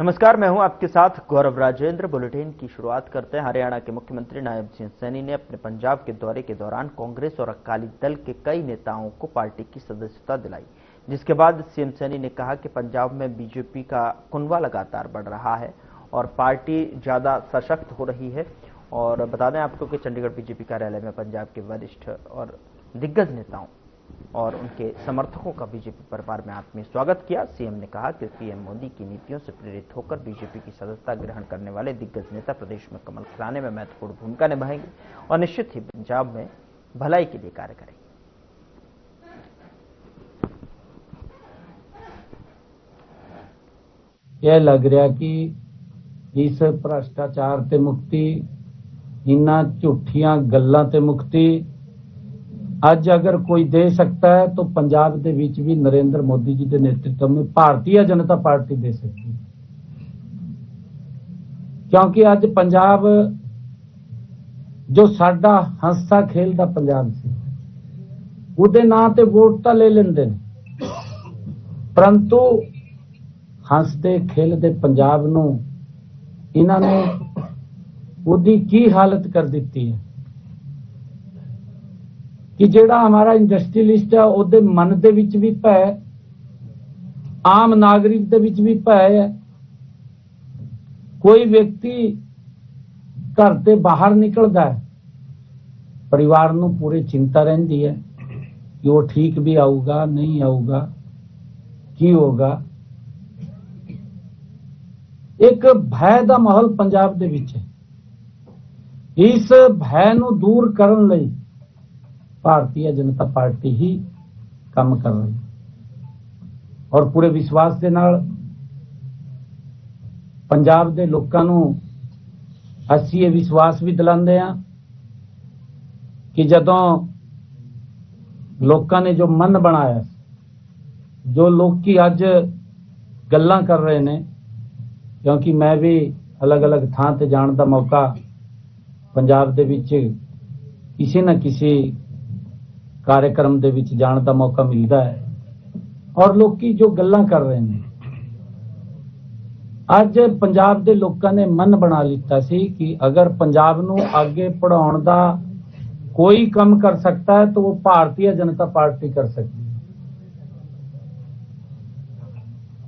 नमस्कार, मैं हूं आपके साथ गौरव राजेंद्र। बुलेटिन की शुरुआत करते हैं। हरियाणा के मुख्यमंत्री नायब सिंह सैनी ने अपने पंजाब के दौरे के दौरान कांग्रेस और अकाली दल के कई नेताओं को पार्टी की सदस्यता दिलाई, जिसके बाद सीएम सैनी ने कहा कि पंजाब में बीजेपी का कुनबा लगातार बढ़ रहा है और पार्टी ज्यादा सशक्त हो रही है। और बता दें आपको कि चंडीगढ़ बीजेपी कार्यालय में पंजाब के वरिष्ठ और दिग्गज नेताओं और उनके समर्थकों का बीजेपी परिवार में आत्मीय स्वागत किया। सीएम ने कहा कि पीएम मोदी की नीतियों से प्रेरित होकर बीजेपी की सदस्यता ग्रहण करने वाले दिग्गज नेता प्रदेश में कमल खिलाने में महत्वपूर्ण भूमिका निभाएंगे और निश्चित ही पंजाब में भलाई के लिए कार्य करेंगे। यह लग रहा कि इस भ्रष्टाचार ते मुक्ति, इन्हां झूठियां गल्लां ते मुक्ति अज अगर कोई दे सकता है तो पंजाब दे विच भी नरेंद्र मोदी जी के नेतृत्व में भारतीय जनता पार्टी दे सकती है। क्योंकि अज पंजाब जो साडा हंसदा खेलदा पंजाब सी, उहदे नां ते वोट तां ले लैंदे ने, परंतु हंसदे खेलदे पंजाब नूं इन्हां ने उहदी की हालत कर दित्ती है कि जेड़ा हमारा इंडस्ट्रीलिस्ट है उहदे मन दे विच भी भय, आम नागरिक दे विच भी भय है। कोई व्यक्ति घर ते बाहर निकलदा है, परिवार नूं पूरी चिंता रहिंदी है कि वो ठीक भी आऊगा नहीं आऊगा, की होगा। एक भय दा माहौल पंजाब दे विच है। इस भय नूं दूर करन लई भारतीय जनता पार्टी ही काम कर रही और पूरे विश्वास के नाल पंजाब के लोगों नूं असीं ये विश्वास भी दिलांदे हां कि जदों लोगों ने जो मन बनाया, जो लोग की अज गल्लां कर रहे ने, क्योंकि मैं भी अलग अलग थां ते जाण दा मौका पंजाब दे विच किसी न किसी कार्यक्रम दे विच जाण दा मौका मिलता है और लोग की जो गल्लां कर रहे हैं, अज पंजाब दे लोगों ने मन बना लिता सी कि अगर पंजाब नूं आगे पढ़ाउण दा कोई काम कर सकता है तो वो भारतीय जनता पार्टी कर सकती है।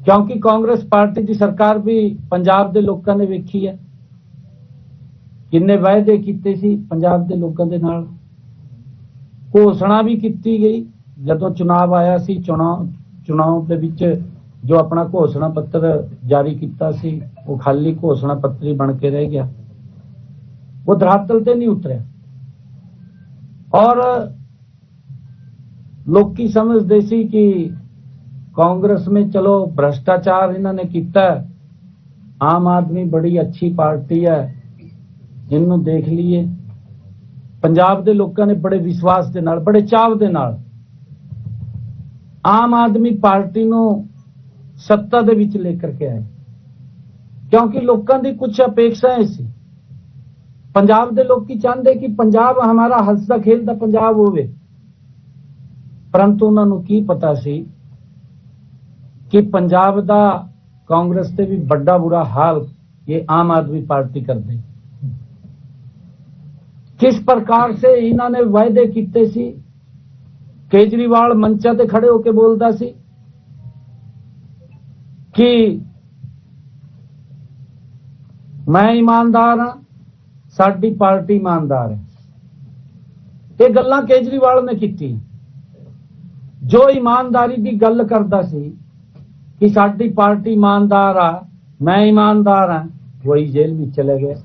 क्योंकि कांग्रेस पार्टी की सरकार भी पंजाब दे लोगों ने वेखी है, किन्ने वायदे कीते सी पंजाब दे लोगों दे नाल, घोषणा भी की गई। जदों चुनाव आया सी, चुनाव के विच जो अपना घोषणा पत्र जारी किया सी वो खाली घोषणा पत्र ही बन के रह गया, वो धरातल ते नहीं उतरिया। और लोग की समझदे सी कि कांग्रेस में चलो भ्रष्टाचार इन्होंने किया, आम आदमी बड़ी अच्छी पार्टी है, इन्हों देख लिए। पंजाब के लोगों ने बड़े विश्वास के नाल, बड़े चाव के नाल आम आदमी पार्टी नूं सत्ता दे विच लेकर के आए, क्योंकि लोगों की कुछ अपेक्षाएं सी। पंजाब के लोग चाहते कि पंजाब हमारा हंसदा खेलदा पंजाब होवे, परंतु उन्होंने की पता सी कि पंजाब दा कांग्रेस से भी बड़ा बुरा हाल ये आम आदमी पार्टी कर दे। किस प्रकार से इन्होंने वायदे किए सी। केजरीवाल मंचा ते खड़े होके बोलता सी कि मैं ईमानदार हाँ, साडी पार्टी ईमानदार है। ये गल्लां केजरीवाल ने की। जो ईमानदारी की गल करता सी कि साडी पार्टी ईमानदार आ, मैं ईमानदार हाँ, वही जेल में चले गए।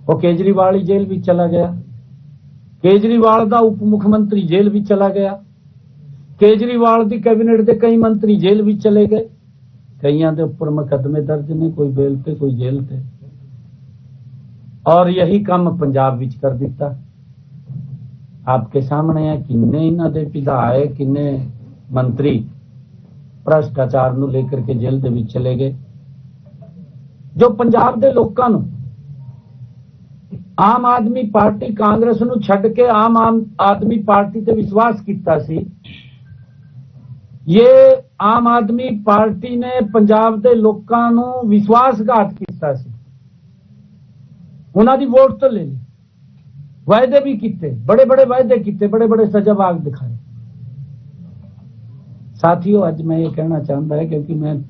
वो केजरीवाल ही जेल भी चला गया, केजरीवाल का उप मुख्यमंत्री जेल भी चला गया, केजरीवाल की कैबिनेट के कई मंत्री जेल भी चले गए। कईयां के उपर मुकदमे दर्ज ने, कोई बेल पे कोई जेल पे। और यही काम पंजाब विच कर दिता। आपके सामने है किन्ने इन्हां दे विधायक, किन्ने मंत्री भ्रष्टाचार नूं लेकर के जेल दे विच चले गए। जो पंजाब के लोगों नूं आम आदमी पार्टी कांग्रेस नूं छड्ड के आम आदमी पार्टी ते विश्वास कीता सी, ये आम आदमी पार्टी ने पंजाब ਦੇ ਲੋਕਾਂ ਨੂੰ ਵਿਸ਼ਵਾਸਘਾਤ ਕੀਤਾ ਸੀ। ਉਹਨਾਂ ਦੀ ਵੋਟ तो ले ली, वायदे भी किए, बड़े बड़े वायदे किए, बड़े बड़े सजाबाग दिखाए। साथियों, आज मैं ये कहना चाहता है, क्योंकि मैं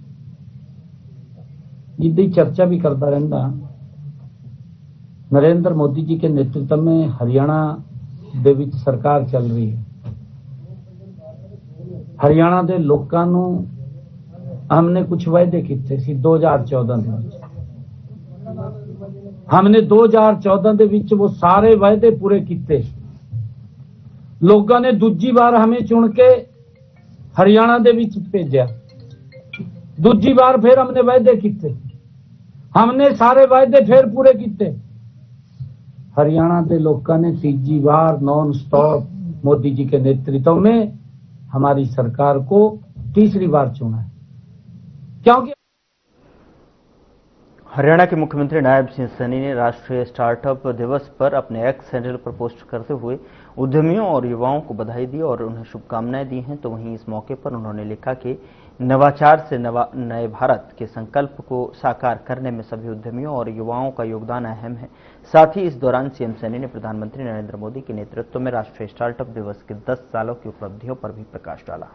जिद्दी चर्चा भी करता रहता, नरेंद्र मोदी जी के नेतृत्व में हरियाणा दे विच सरकार चल रही है। हरियाणा के लोगों ਨੂੰ हमने कुछ वायदे किए सी 2014 ਦੇ ਵਿੱਚ। हमने 2014 ਦੇ ਵਿੱਚ वो सारे वायदे पूरे किए। लोगों ने दूजी बार हमें चुन के हरियाणा ਦੇ ਵਿੱਚ भेजा। दूजी बार फिर हमने वायदे किए, हमने सारे वायदे फिर पूरे किए। हरियाणा के लोगों ने तीजी बार नॉन स्टॉप मोदी जी के नेतृत्व में हमारी सरकार को तीसरी बार चुना है। क्योंकि हरियाणा के मुख्यमंत्री नायब सिंह सैनी ने राष्ट्रीय स्टार्टअप दिवस पर अपने एक्स हैंडल पर पोस्ट करते हुए उद्यमियों और युवाओं को बधाई दी और उन्हें शुभकामनाएं दी हैं। तो वहीं इस मौके पर उन्होंने लिखा कि नवाचार से नए भारत के संकल्प को साकार करने में सभी उद्यमियों और युवाओं का योगदान अहम है। साथ ही इस दौरान सीएम सैनी ने प्रधानमंत्री नरेंद्र मोदी के नेतृत्व में राष्ट्रीय स्टार्टअप दिवस के 10 सालों की उपलब्धियों पर भी प्रकाश डाला।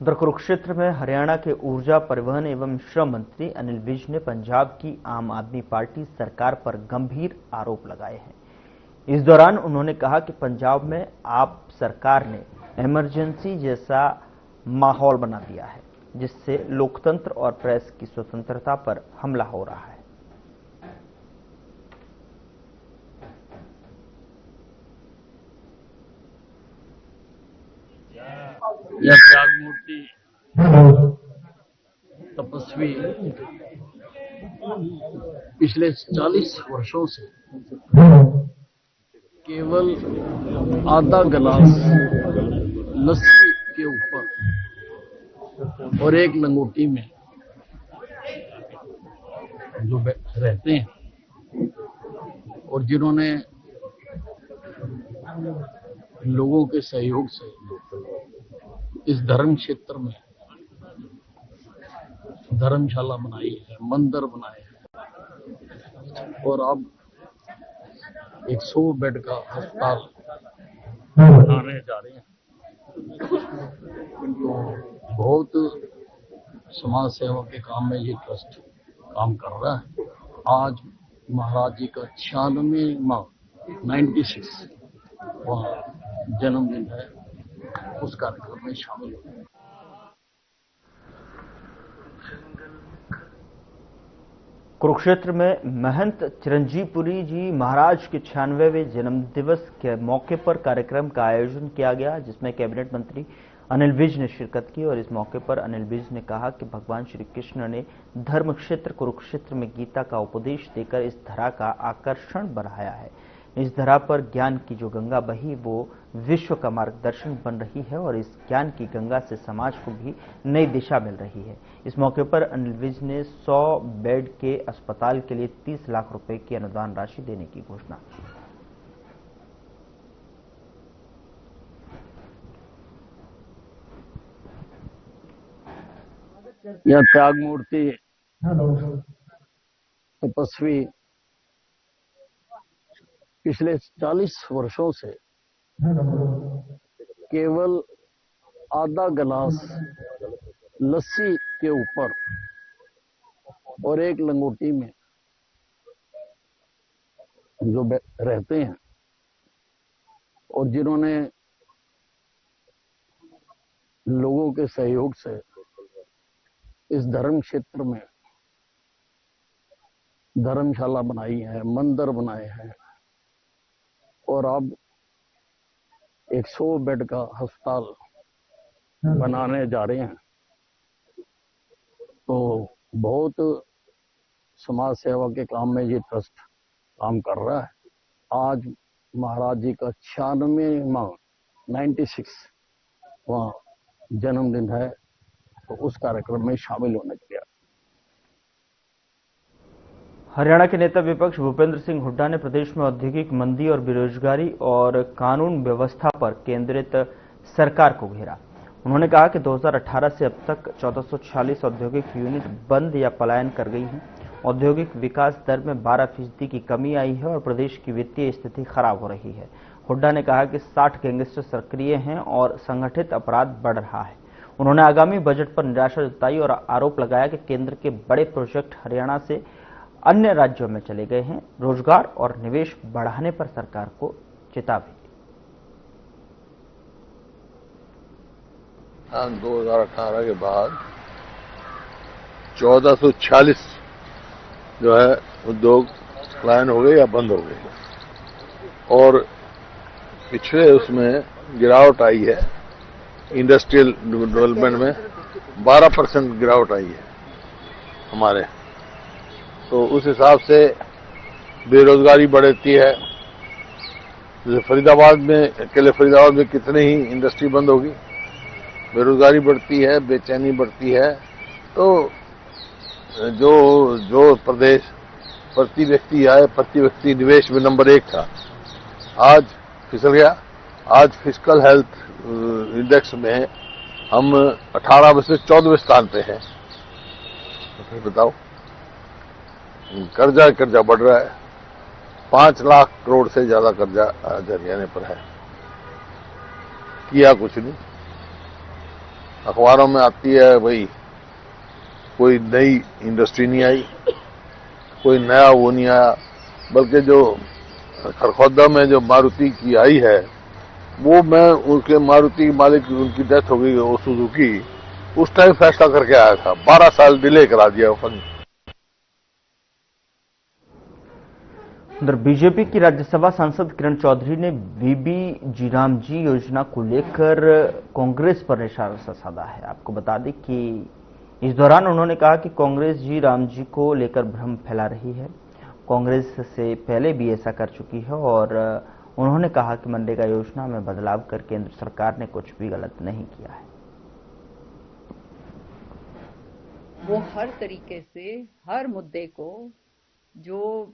उधर कुरुक्षेत्र में हरियाणा के ऊर्जा, परिवहन एवं श्रम मंत्री अनिल विज ने पंजाब की आम आदमी पार्टी सरकार पर गंभीर आरोप लगाए हैं। इस दौरान उन्होंने कहा कि पंजाब में आप सरकार ने इमरजेंसी जैसा माहौल बना दिया है, जिससे लोकतंत्र और प्रेस की स्वतंत्रता पर हमला हो रहा है। यह त्याग मूर्ति तपस्वी पिछले 40 वर्षों से केवल आधा गिलास लस्सी के ऊपर और एक लंगोटी में जो रहते हैं और जिन्होंने लोगों के सहयोग से इस धर्म क्षेत्र में धर्मशाला बनाई है, मंदिर बनाए हैं और अब 100 बेड का अस्पताल बनाने जा रहे हैं। तो बहुत समाज सेवा के काम में ये ट्रस्ट काम कर रहा है। आज महाराज जी का 96 वहाँ जन्मदिन है, उस कार्यक्रम में शामिल हुए। कुरुक्षेत्र में महंत चिरंजीवपुरी जी महाराज के 96वें जन्म दिवस के मौके पर कार्यक्रम का आयोजन किया गया, जिसमें कैबिनेट मंत्री अनिल विज ने शिरकत की। और इस मौके पर अनिल विज ने कहा कि भगवान श्री कृष्ण ने धर्म क्षेत्र कुरुक्षेत्र में गीता का उपदेश देकर इस धरा का आकर्षण बढ़ाया है। इस धरा पर ज्ञान की जो गंगा बही वो विश्व का मार्गदर्शन बन रही है और इस ज्ञान की गंगा से समाज को भी नई दिशा मिल रही है। इस मौके पर अनिल विज ने 100 बेड के अस्पताल के लिए 30 लाख रुपए की अनुदान राशि देने की घोषणा की। यह त्याग मूर्ति तपस्वी पिछले 40 वर्षों से केवल आधा गिलास लस्सी के ऊपर और एक लंगोटी में जो रहते हैं और जिन्होंने लोगों के सहयोग से इस धर्म क्षेत्र में धर्मशाला बनाई है, मंदिर बनाए हैं और अब 100 बेड का अस्पताल बनाने जा रहे हैं। तो बहुत समाज सेवा के काम में ये ट्रस्ट काम कर रहा है। आज महाराज जी का 96 वहाँ जन्मदिन है, तो उस कार्यक्रम में शामिल होने के लिए। हरियाणा के नेता विपक्ष भूपेंद्र सिंह हुड्डा ने प्रदेश में औद्योगिक मंदी और बेरोजगारी और कानून व्यवस्था पर केंद्रित सरकार को घेरा। उन्होंने कहा कि 2018 से अब तक 1446 औद्योगिक यूनिट बंद या पलायन कर गई हैं। औद्योगिक विकास दर में 12% की कमी आई है और प्रदेश की वित्तीय स्थिति खराब हो रही है। हुड्डा ने कहा कि 60 गैंगस्टर सक्रिय हैं और संगठित अपराध बढ़ रहा है। उन्होंने आगामी बजट पर निराशा जताई और आरोप लगाया कि केंद्र के बड़े प्रोजेक्ट हरियाणा से अन्य राज्यों में चले गए हैं। रोजगार और निवेश बढ़ाने पर सरकार को चेतावनी दी। 2018 के बाद 1446 जो है उद्योग पलायन हो गए या बंद हो गए और पिछले उसमें गिरावट आई है। इंडस्ट्रियल डेवलपमेंट में 12% गिरावट आई है हमारे। तो उस हिसाब से बेरोजगारी बढ़ती है। जैसे फरीदाबाद में, अकेले फरीदाबाद में कितने ही इंडस्ट्री बंद होगी। बेरोजगारी बढ़ती है, बेचैनी बढ़ती है। तो जो प्रदेश प्रति व्यक्ति आय, प्रति व्यक्ति निवेश में नंबर 1 था, आज फिसल गया। आज फिस्कल हेल्थ इंडेक्स में हम 18 में से 14वें स्थान पे हैं। तो फिर बताओ, कर्जा बढ़ रहा है। 5 लाख करोड़ से ज्यादा कर्जा आज हरियाणा पर है। किया कुछ नहीं। अखबारों में आती है भाई कोई नई इंडस्ट्री नहीं आई, कोई नया वो नहीं आया, बल्कि जो खरखौदा में जो मारुति की आई है, वो मैं उनके मारुति मालिक, उनकी डेथ हो गई, वो सुजुकी, उस टाइम फैसला करके आया था। 12 साल डिले करा दिया फंड। उधर बीजेपी की राज्यसभा सांसद किरण चौधरी ने बीबी जीरामजी योजना को लेकर कांग्रेस पर निशाना साधा है। आपको बता दें कि इस दौरान उन्होंने कहा कि कांग्रेस जी रामजी को लेकर भ्रम फैला रही है। कांग्रेस से पहले भी ऐसा कर चुकी है और उन्होंने कहा कि मनरेगा योजना में बदलाव कर केंद्र सरकार ने कुछ भी गलत नहीं किया है। वो हर तरीके से हर मुद्दे को जो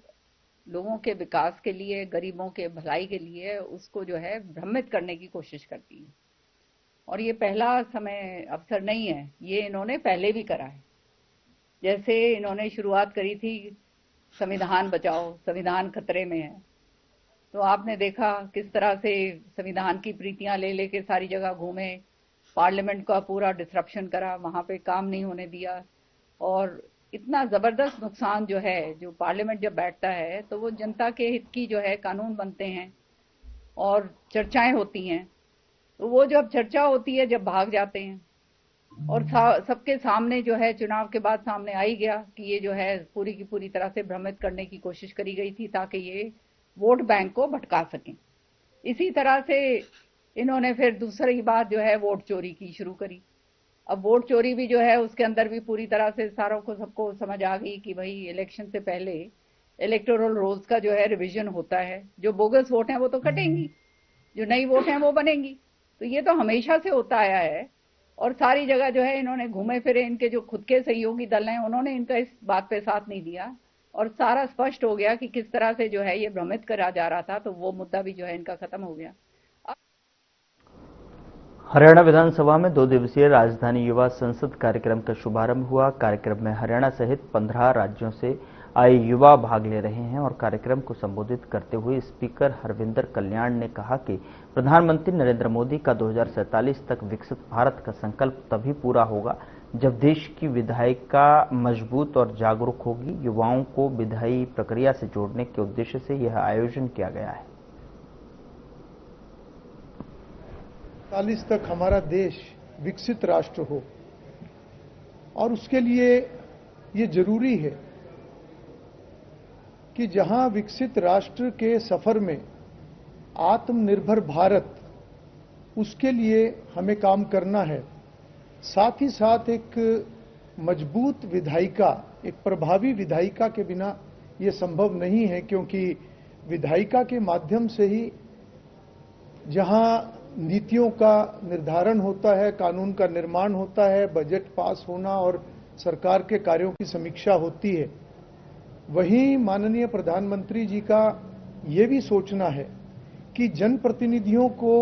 लोगों के विकास के लिए, गरीबों के भलाई के लिए, उसको जो है भ्रमित करने की कोशिश करती है। और ये पहला अवसर नहीं है, ये इन्होंने पहले भी करा है। जैसे इन्होंने शुरुआत करी थी संविधान बचाओ, संविधान खतरे में है, तो आपने देखा किस तरह से संविधान की प्रीतियां ले लेके सारी जगह घूमे, पार्लियामेंट का पूरा डिसरप्शन करा, वहां पे काम नहीं होने दिया। और इतना जबरदस्त नुकसान जो है, जो पार्लियामेंट जब बैठता है तो वो जनता के हित की जो है कानून बनते हैं और चर्चाएं होती हैं, तो वो जब चर्चा होती है जब भाग जाते हैं। और सबके सामने जो है चुनाव के बाद सामने आ ही गया कि ये जो है पूरी की पूरी तरह से भ्रमित करने की कोशिश करी गई थी ताकि ये वोट बैंक को भटका सकें। इसी तरह से इन्होंने फिर दूसरी बात जो है वोट चोरी की शुरू करी। अब वोट चोरी भी जो है उसके अंदर भी पूरी तरह से सारों को सबको समझ आ गई कि भाई इलेक्शन से पहले इलेक्टोरल रोल्स का जो है रिवीजन होता है। जो बोगस वोट हैं वो तो कटेंगी, जो नई वोट हैं वो बनेंगी। तो ये तो हमेशा से होता आया है और सारी जगह जो है इन्होंने घूमे फिरे, इनके जो खुद के सहयोगी दल हैं उन्होंने इनका इस बात पे साथ नहीं दिया और सारा स्पष्ट हो गया कि किस तरह से जो है ये भ्रमित करा जा रहा था। तो वो मुद्दा भी जो है इनका खत्म हो गया। हरियाणा विधानसभा में 2 दिवसीय राजधानी युवा संसद कार्यक्रम का शुभारंभ हुआ। कार्यक्रम में हरियाणा सहित 15 राज्यों से आए युवा भाग ले रहे हैं और कार्यक्रम को संबोधित करते हुए स्पीकर हरविंदर कल्याण ने कहा कि प्रधानमंत्री नरेंद्र मोदी का 2047 तक विकसित भारत का संकल्प तभी पूरा होगा जब देश की विधायिका मजबूत और जागरूक होगी। युवाओं को विधायी प्रक्रिया से जोड़ने के उद्देश्य से यह आयोजन किया गया है। 40 तक हमारा देश विकसित राष्ट्र हो और उसके लिए ये जरूरी है कि जहां विकसित राष्ट्र के सफर में आत्मनिर्भर भारत, उसके लिए हमें काम करना है। साथ ही साथ एक मजबूत विधायिका, एक प्रभावी विधायिका के बिना ये संभव नहीं है, क्योंकि विधायिका के माध्यम से ही जहां नीतियों का निर्धारण होता है, कानून का निर्माण होता है, बजट पास होना और सरकार के कार्यों की समीक्षा होती है, वहीं माननीय प्रधानमंत्री जी का ये भी सोचना है कि जनप्रतिनिधियों को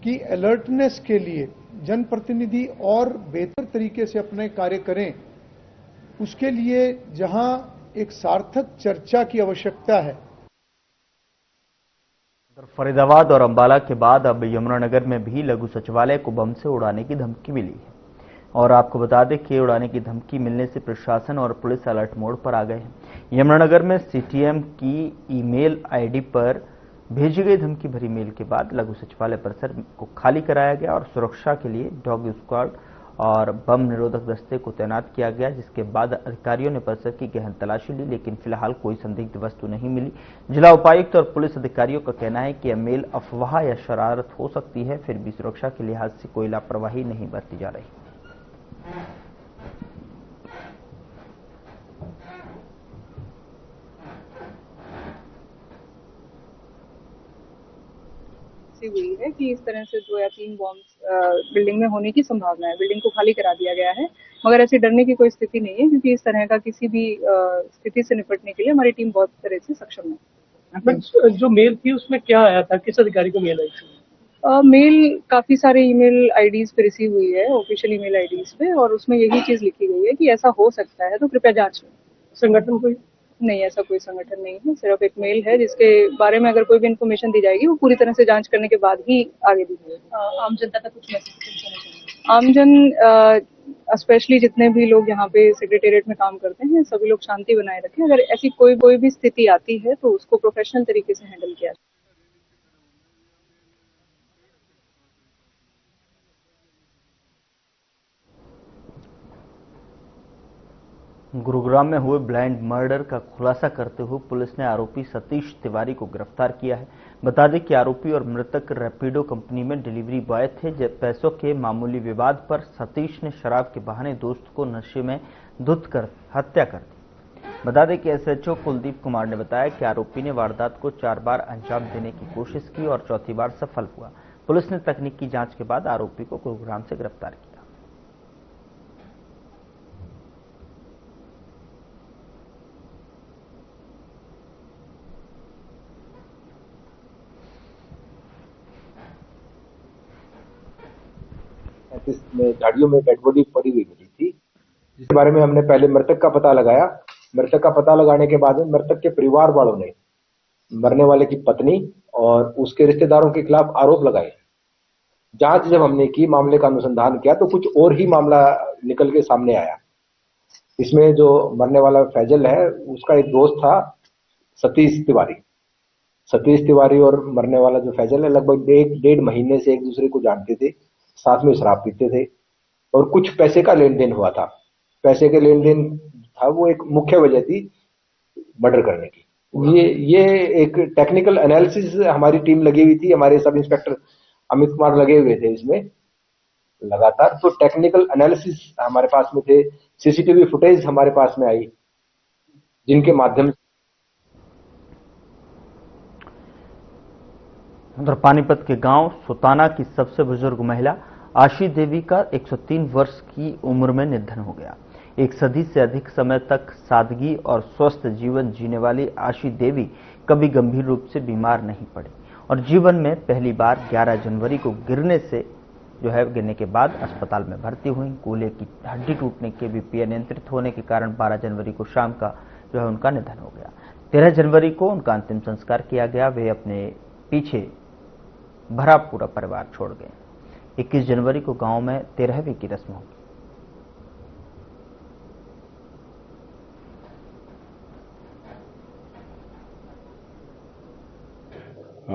की अलर्टनेस के लिए जनप्रतिनिधि और बेहतर तरीके से अपने कार्य करें, उसके लिए जहां एक सार्थक चर्चा की आवश्यकता है। फरीदाबाद और अंबाला के बाद अब यमुनानगर में भी लघु सचिवालय को बम से उड़ाने की धमकी मिली है। और आपको बता दें कि उड़ाने की धमकी मिलने से प्रशासन और पुलिस अलर्ट मोड पर आ गए हैं। यमुनानगर में सीटीएम की ईमेल आईडी पर भेजी गई धमकी भरी मेल के बाद लघु सचिवालय परिसर को खाली कराया गया और सुरक्षा के लिए डॉग स्क्वाड और बम निरोधक दस्ते को तैनात किया गया, जिसके बाद अधिकारियों ने परिसर की गहन तलाशी ली, लेकिन फिलहाल कोई संदिग्ध वस्तु नहीं मिली। जिला उपायुक्त और पुलिस अधिकारियों का कहना है कि यह मेल अफवाह या शरारत हो सकती है, फिर भी सुरक्षा के लिहाज से कोई लापरवाही नहीं बरती जा रही। हुई है कि इस तरह से 2 या 3 बॉम्ब्स बिल्डिंग में होने की संभावना है। बिल्डिंग को खाली करा दिया गया है, मगर ऐसी डरने की कोई स्थिति नहीं है, क्योंकि इस तरह का किसी भी स्थिति से निपटने के लिए हमारी टीम बहुत तरह से सक्षम है। जो मेल थी उसमें क्या आया था, किस अधिकारी को मेल आई थी? मेल काफी सारे ईमेल आईडीज पे रिसीव हुई है, ऑफिशियल ईमेल आईडीज पे, और उसमें यही चीज लिखी गई है कि ऐसा हो सकता है, तो कृपया जांच लें। संगठन कोई नहीं, ऐसा कोई संगठन नहीं है, सिर्फ एक मेल है जिसके बारे में अगर कोई भी इन्फॉर्मेशन दी जाएगी वो पूरी तरह से जांच करने के बाद ही आगे दी जाएगी। आम जनता का कुछ मैसेज? आमजन स्पेशली जितने भी लोग यहाँ पे सेक्रेटेरिएट में काम करते हैं, सभी लोग शांति बनाए रखें। अगर ऐसी कोई भी स्थिति आती है तो उसको प्रोफेशनल तरीके से हैंडल किया जाए। गुरुग्राम में हुए ब्लाइंड मर्डर का खुलासा करते हुए पुलिस ने आरोपी सतीश तिवारी को गिरफ्तार किया है। बता दें कि आरोपी और मृतक रैपिडो कंपनी में डिलीवरी बॉय थे। जब पैसों के मामूली विवाद पर सतीश ने शराब के बहाने दोस्त को नशे में धुत कर हत्या कर दी। बता दें कि एसएचओ कुलदीप कुमार ने बताया कि आरोपी ने वारदात को 4 बार अंजाम देने की कोशिश की और चौथी बार सफल हुआ। पुलिस ने तकनीकी जांच के बाद आरोपी को गुरुग्राम से गिरफ्तार किया। में झाड़ियों में डेड बॉडी पड़ी हुई मिली थी, जिसके बारे में हमने पहले मृतक का पता लगाया। मृतक का पता लगाने के बाद में मृतक के परिवार वालों ने मरने वाले की पत्नी और उसके रिश्तेदारों के खिलाफ आरोप लगाए। जांच जब हमने की, मामले का अनुसंधान किया, तो कुछ और ही मामला निकल के सामने आया। इसमें जो मरने वाला फैजल है, उसका एक दोस्त था सतीश तिवारी और मरने वाला जो फैजल है, लगभग 1.5 महीने से एक दूसरे को जानते थे, साथ में शराब पीते थे और कुछ पैसे का लेन देन हुआ था। पैसे के लेन देन था, वो एक मुख्य वजह थी मर्डर करने की। ये एक टेक्निकल एनालिसिस हमारी टीम लगी हुई थी, हमारे सब इंस्पेक्टर अमित कुमार लगे हुए थे इसमें लगातार। तो टेक्निकल एनालिसिस हमारे पास में थे, सीसीटीवी फुटेज हमारे पास में आई, जिनके माध्यम से उधर पानीपत के गांव सुताना की सबसे बुजुर्ग महिला आशी देवी का 103 वर्ष की उम्र में निधन हो गया। एक सदी से अधिक समय तक सादगी और स्वस्थ जीवन जीने वाली आशी देवी कभी गंभीर रूप से बीमार नहीं पड़ी और जीवन में पहली बार 11 जनवरी को गिरने के बाद अस्पताल में भर्ती हुई। कूल्हे की हड्डी टूटने के बीपी अनियंत्रित होने के कारण 12 जनवरी को शाम का उनका निधन हो गया। 13 जनवरी को उनका अंतिम संस्कार किया गया। वे अपने पीछे भरा पूरा परिवार छोड़ गए। 21 जनवरी को गांव में 13वीं की रस्म होगी।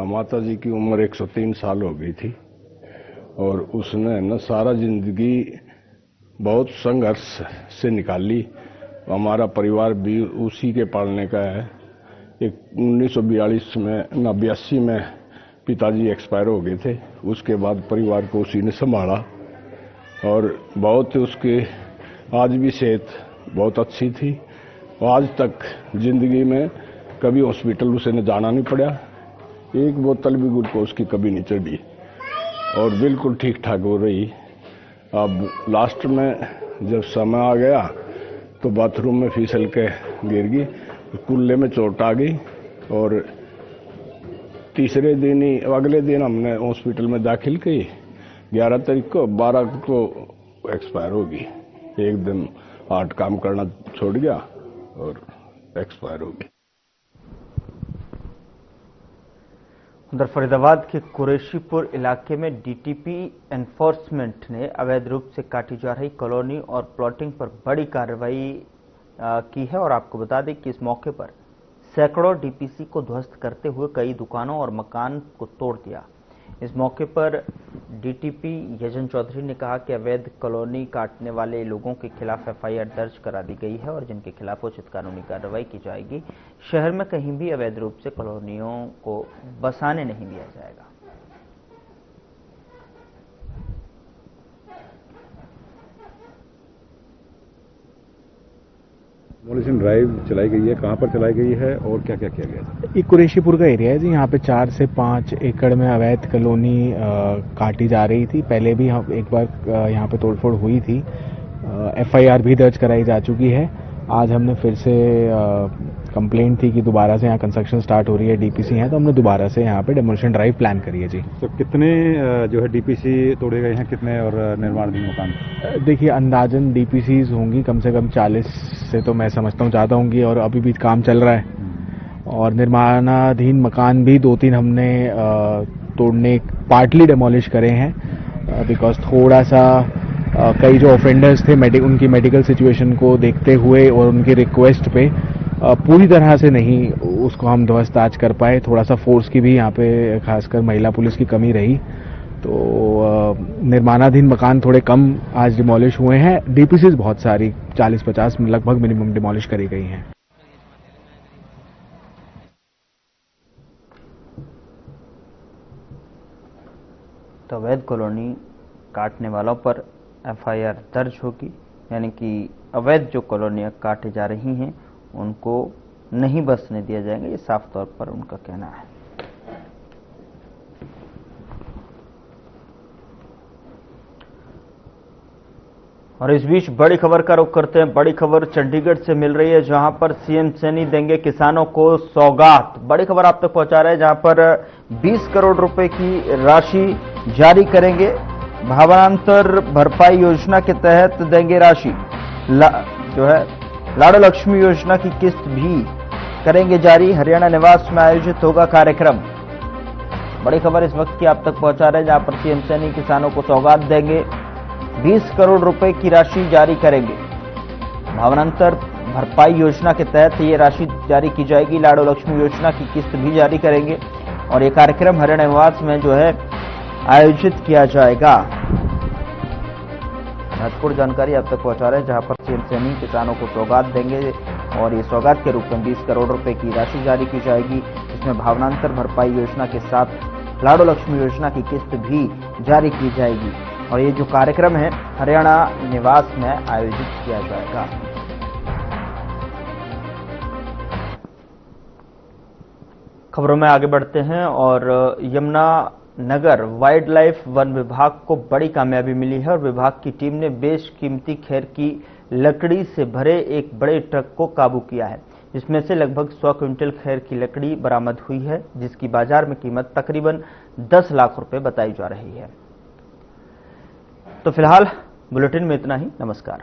माता जी की उम्र 103 साल हो गई थी और उसने न सारा जिंदगी बहुत संघर्ष से निकाली। हमारा परिवार भी उसी के पालने का है। 1982 में 82 में पिताजी एक्सपायर हो गए थे। उसके बाद परिवार को उसी ने संभाला और बहुत उसके आज भी सेहत बहुत अच्छी थी। आज तक जिंदगी में कभी हॉस्पिटल उसे न जाना नहीं पड़ा। एक बोतल भी ग्लूकोज की कभी नहीं चढ़ी। और बिल्कुल ठीक ठाक हो रही। अब लास्ट में जब समय आ गया तो बाथरूम में फिसल के गिर गई, कुल्ले में चोट आ गई और तीसरे दिन ही अगले दिन हमने हॉस्पिटल में दाखिल की। 11 तारीख को 12 को एक्सपायर हो गई। एकदम हार्ट काम करना छोड़ गया और एक्सपायर हो गई। उधर फरीदाबाद के कुरैशीपुर इलाके में डीटीपी एनफोर्समेंट ने अवैध रूप से काटी जा रही कॉलोनी और प्लॉटिंग पर बड़ी कार्रवाई की है और आपको बता दें कि इस मौके पर सैकड़ों डीपीसी को ध्वस्त करते हुए कई दुकानों और मकान को तोड़ दिया। इस मौके पर डीटीपी यजन चौधरी ने कहा कि अवैध कॉलोनी काटने वाले लोगों के खिलाफ एफआईआर दर्ज करा दी गई है और जिनके खिलाफ उचित कानूनी कार्रवाई की जाएगी। शहर में कहीं भी अवैध रूप से कॉलोनियों को बसाने नहीं दिया जाएगा। डिमोलिशन ड्राइव चलाई गई है, कहां पर चलाई गई है और क्या क्या किया गया था? ये कुरैशीपुर का एरिया है जी। यहाँ पे 4 से 5 एकड़ में अवैध कॉलोनी काटी जा रही थी। पहले भी एक बार यहाँ पे तोड़फोड़ हुई थी। एफआईआर भी दर्ज कराई जा चुकी है। आज हमने फिर से कंप्लेंट थी कि दोबारा से यहाँ कंस्ट्रक्शन स्टार्ट हो रही है, डीपीसी हैं, तो हमने दोबारा से यहाँ पे डिमोलिशन ड्राइव प्लान करी है जी। तो कितने जो है डीपीसी तोड़े गए हैं, कितने और निर्माणाधीन मकान? देखिए अंदाजन डीपीसीज होंगी कम से कम 40 से तो मैं समझता हूँ ज़्यादा होंगी और अभी भी काम चल रहा है। और निर्माणाधीन मकान भी 2-3 हमने तोड़ने पार्टली डेमोलिश करे हैं बिकॉज थोड़ा सा कई जो ऑफेंडर्स थे उनकी मेडिकल सिचुएशन को देखते हुए और उनकी रिक्वेस्ट पे पूरी तरह से नहीं उसको हम ध्वस्त आज कर पाए। थोड़ा सा फोर्स की भी यहाँ पे खासकर महिला पुलिस की कमी रही, तो निर्माणाधीन मकान थोड़े कम आज डिमोलिश हुए हैं। डीपीसीज बहुत सारी 40-50 लगभग मिनिमम डिमोलिश करी गई हैं। तो अवैध कॉलोनी काटने वालों पर एफआईआर दर्ज होगी, यानी कि अवैध जो कॉलोनियां काटी जा रही हैं उनको नहीं बसने दिया जाएगा, ये साफ तौर पर उनका कहना है। और इस बीच बड़ी खबर का रुख करते हैं। बड़ी खबर चंडीगढ़ से मिल रही है, जहां पर सीएम सैनी देंगे किसानों को सौगात। बड़ी खबर आप तक पहुंचा रहे हैं, जहां पर 20 करोड़ रुपए की राशि जारी करेंगे। भावांतर भरपाई योजना के तहत देंगे राशि। जो है लाडो लक्ष्मी योजना की किस्त भी करेंगे जारी। हरियाणा निवास में आयोजित होगा कार्यक्रम। बड़ी खबर इस वक्त की आप तक पहुंचा रहे हैं, जहां पर सीएम सैनी किसानों को सौगात देंगे। 20 करोड़ रुपए की राशि जारी करेंगे। भावांतर भरपाई योजना के तहत ये राशि जारी की जाएगी। लाडो लक्ष्मी योजना की किस्त भी जारी करेंगे और ये कार्यक्रम हरियाणा निवास में जो है आयोजित किया जाएगा। महत्वपूर्ण जानकारी आप तक पहुंचा रहे हैं, जहां पर सीएम सैनी किसानों को सौगात देंगे और ये सौगात के रूप में 20 करोड़ रुपए की राशि जारी की जाएगी। इसमें भावांतर भरपाई योजना के साथ लाडो लक्ष्मी योजना की किस्त भी जारी की जाएगी और ये जो कार्यक्रम है हरियाणा निवास में आयोजित किया जाएगा। खबरों में आगे बढ़ते हैं और Yamuna Nagar wild life one विभाग को बड़ी कामयाबी मिली है और विभाग की टीम ने बेशकीमती खैर की लकड़ी से भरे एक बड़े ट्रक को काबू किया है, जिसमें से लगभग 100 क्विंटल खैर की लकड़ी बरामद हुई है, जिसकी बाजार में कीमत तकरीबन 10 लाख रुपए बताई जा रही है। तो फिलहाल बुलेटिन में इतना ही। नमस्कार।